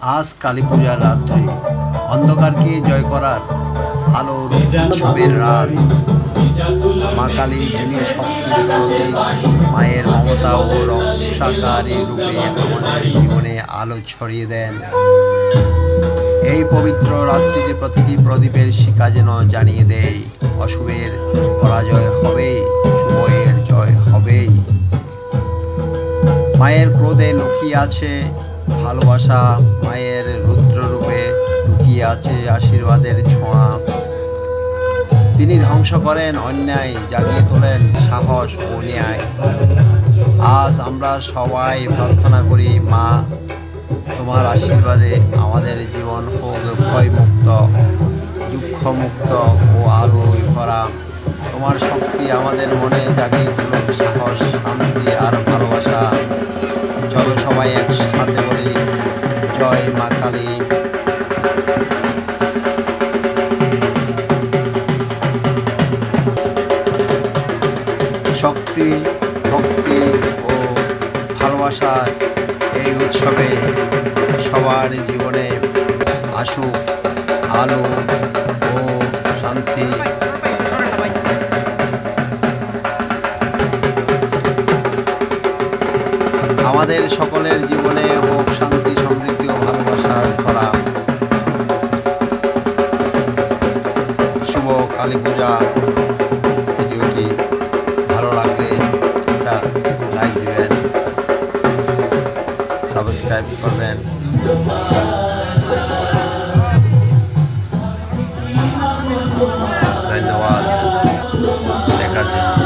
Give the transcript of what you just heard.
আজ কালী পূজার রাত্রি, অন্ধকারকে জয় করার আলোর উৎসবের রাত। মা কালী, যিনি শক্তির প্রতীক, মায়ের মমতা ও রক্ষাকারী রূপে আমাদের জীবনে আলো ছড়িয়ে দেন। এই পবিত্র রাত্রিতে প্রতিটি প্রদীপের শিখা যেন জানিয়ে দেয়, অশুভের পরাজয় হবেই, শুভের জয় হবেই। মায়ের ক্রোধে লুকিয়ে আছে ভালোবাসা, মায়ের রুদ্ররূপে লুকিয়ে আছে আশীর্বাদের ছোঁয়া। তিনি ধ্বংস করেন অন্যায়, জাগিয়ে তোলেন সাহস ও ন্যায়। আজ আমরা সবাই প্রার্থনা করি, মা, তোমার আশীর্বাদে আমাদের জীবন হোক ভয়মুক্ত, দুঃখমুক্ত ও আলোয় ভরা। তোমার শক্তি আমাদের মনে জাগিয়ে তুলুক সাহস, শান্তি আর ভালোবাসা। চলো সবাই একসাথে বলি, জয় মা কালী। শক্তি, ভক্তি ও ভালোবাসার এই উৎসবে সবার জীবনে আসুক আলো ও শান্তি। আমাদের সকলের জীবনে হোক শান্তি, সমৃদ্ধি ও ভালোবাসার ভরা। শুভ কালী পূজা। ভিডিওটি ভালো লাগলে একটা লাইক দিবেন, সাবস্ক্রাইব করবেন। ধন্যবাদ দেখার জন্য।